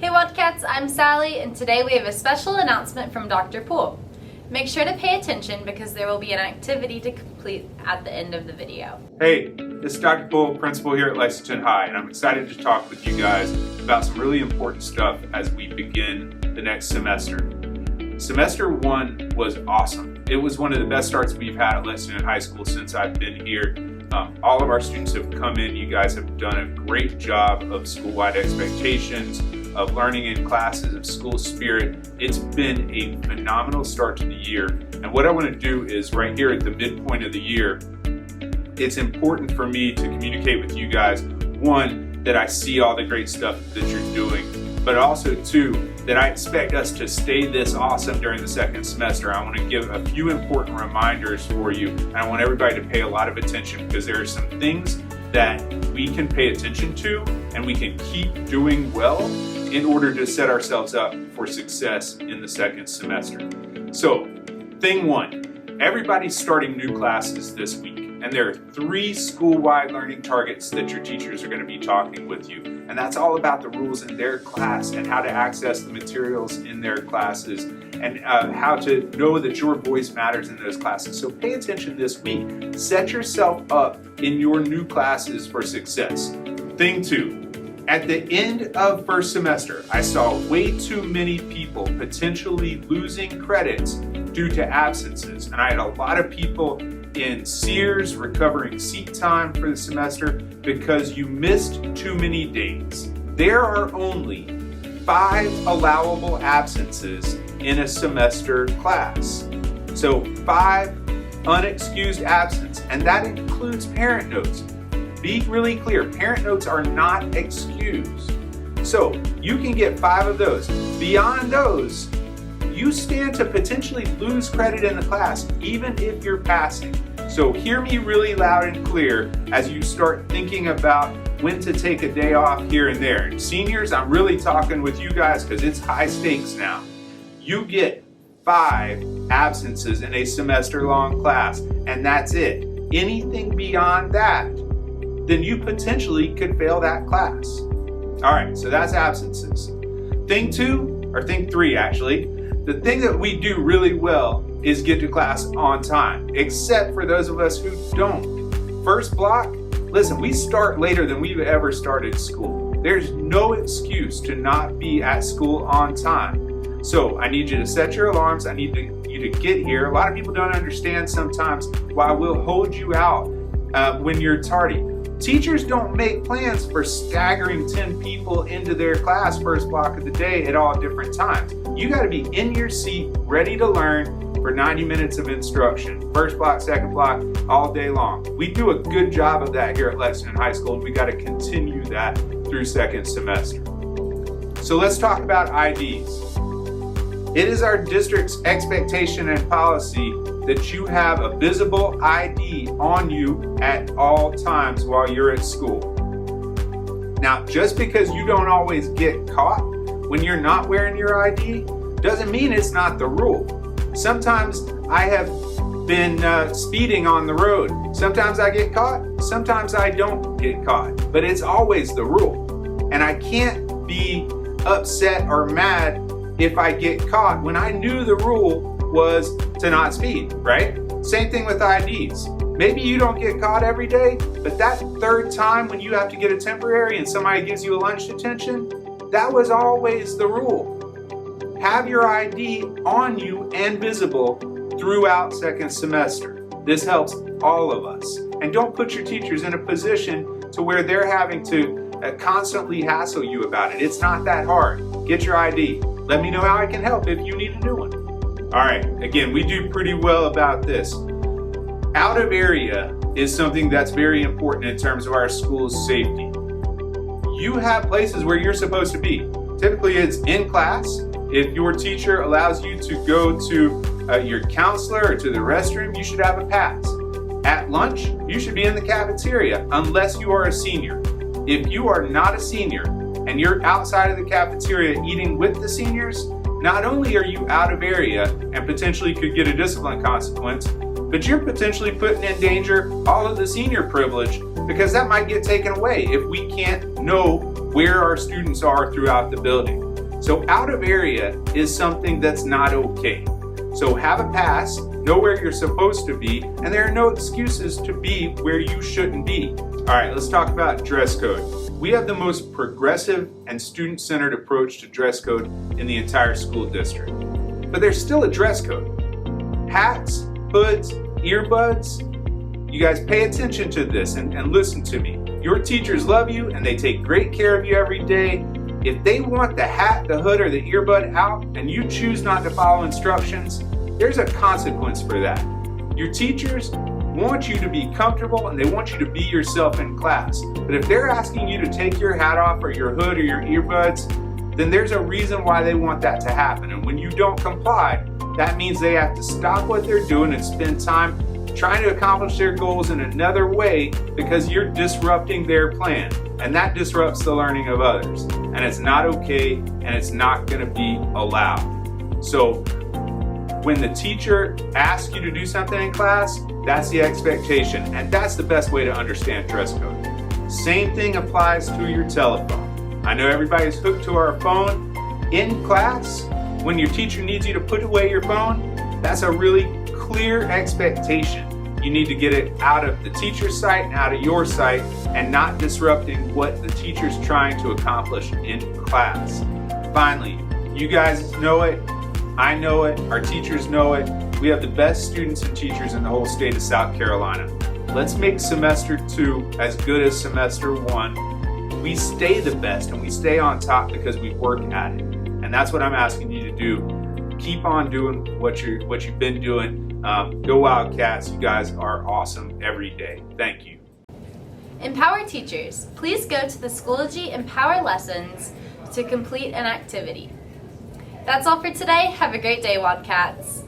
Hey Wildcats, I'm Sally, and today we have a special announcement from Dr. Poole. Make sure to pay attention because there will be an activity to complete at the end of the video. Hey, this is Dr. Poole, principal here at Lexington High, and I'm excited to talk with you guys about some really important stuff as we begin the next semester. Semester 1 was awesome. It was one of the best starts we've had at Lexington High School since I've been here. All of our students have come in. You guys have done a great job of school-wide expectations, of learning in classes, of school spirit. It's been a phenomenal start to the year. And what I want to do is right here at the midpoint of the year, it's important for me to communicate with you guys, one, that I see all the great stuff that you're doing, but also two, that I expect us to stay this awesome during the second semester. I want to give a few important reminders for you, and I want everybody to pay a lot of attention because there are some things that we can pay attention to and we can keep doing well in order to set ourselves up for success in the second semester. So, thing one, everybody's starting new classes this week, and there are 3 school-wide learning targets that your teachers are going to be talking with you. And that's all about the rules in their class and how to access the materials in their classes and how to know that your voice matters in those classes. So pay attention this week. Set yourself up in your new classes for success. Thing 2, at the end of first semester, I saw way too many people potentially losing credits due to absences. And I had a lot of people in Sears recovering seat time for the semester because you missed too many days. There are only 5 allowable absences in a semester class. So 5 unexcused absence, and that includes parent notes. Be really clear, parent notes are not excused. So you can get 5 of those. Beyond those, you stand to potentially lose credit in the class, even if you're passing. So hear me really loud and clear as you start thinking about when to take a day off here and there. And seniors, I'm really talking with you guys because it's high stakes now. You get 5 absences in a semester-long class, and that's it. Anything beyond that, then you potentially could fail that class. All right, so that's absences. Thing 2, or thing 3 actually, the thing that we do really well is get to class on time, except for those of us who don't. First block, listen, we start later than we've ever started school. There's no excuse to not be at school on time. So I need you to set your alarms. I need you to get here. A lot of people don't understand sometimes why we'll hold you out when you're tardy. Teachers don't make plans for staggering 10 people into their class first block of the day at all different times. You got to be in your seat, ready to learn for 90 minutes of instruction. First block, second block, all day long. We do a good job of that here at Lexington High School, and we got to continue that through second semester. So let's talk about IDs. It is our district's expectation and policy that you have a visible ID on you at all times while you're at school. Now, just because you don't always get caught when you're not wearing your ID doesn't mean it's not the rule. Sometimes I have been speeding on the road. Sometimes I get caught, sometimes I don't get caught, but it's always the rule. And I can't be upset or mad if I get caught when I knew the rule was to not speed, right? Same thing with IDs. Maybe you don't get caught every day, but that 3rd time when you have to get a temporary and somebody gives you a lunch detention, that was always the rule. Have your ID on you and visible throughout second semester. This helps all of us. And don't put your teachers in a position to where they're having to constantly hassle you about it. It's not that hard. Get your ID. Let me know how I can help if you need a new one. All right, again, we do pretty well about this. Out of area is something that's very important in terms of our school's safety. You have places where you're supposed to be. Typically it's in class. If your teacher allows you to go to your counselor or to the restroom, you should have a pass. At lunch, you should be in the cafeteria unless you are a senior. If you are not a senior and you're outside of the cafeteria eating with the seniors, not only are you out of area and potentially could get a discipline consequence, but you're potentially putting in danger all of the senior privilege because that might get taken away if we can't know where our students are throughout the building. So out of area is something that's not okay. So have a pass, know where you're supposed to be, and there are no excuses to be where you shouldn't be. All right, let's talk about dress code. We have the most progressive and student-centered approach to dress code in the entire school district. But there's still a dress code. Hats, hoods, earbuds. You guys pay attention to this and listen to me. Your teachers love you and they take great care of you every day. If they want the hat, the hood, or the earbud out and you choose not to follow instructions, there's a consequence for that. Your teachers want you to be comfortable and they want you to be yourself in class. But if they're asking you to take your hat off or your hood or your earbuds, then there's a reason why they want that to happen. And when you don't comply, that means they have to stop what they're doing and spend time trying to accomplish their goals in another way because you're disrupting their plan. And that disrupts the learning of others. And it's not okay and it's not going to be allowed. So when the teacher asks you to do something in class, that's the expectation. And that's the best way to understand dress code. Same thing applies to your telephone. I know everybody's hooked to our phone. In class, when your teacher needs you to put away your phone, that's a really clear expectation. You need to get it out of the teacher's sight and out of your sight and not disrupting what the teacher's trying to accomplish in class. Finally, you guys know it, I know it, our teachers know it. We have the best students and teachers in the whole state of South Carolina. Let's make semester 2 as good as semester 1. We stay the best and we stay on top because we work at it. And that's what I'm asking you to do. Keep on doing what you've been doing. Go Wildcats. You guys are awesome every day. Thank you. Empower teachers. Please go to the Schoology Empower lessons to complete an activity. That's all for today. Have a great day, Wildcats.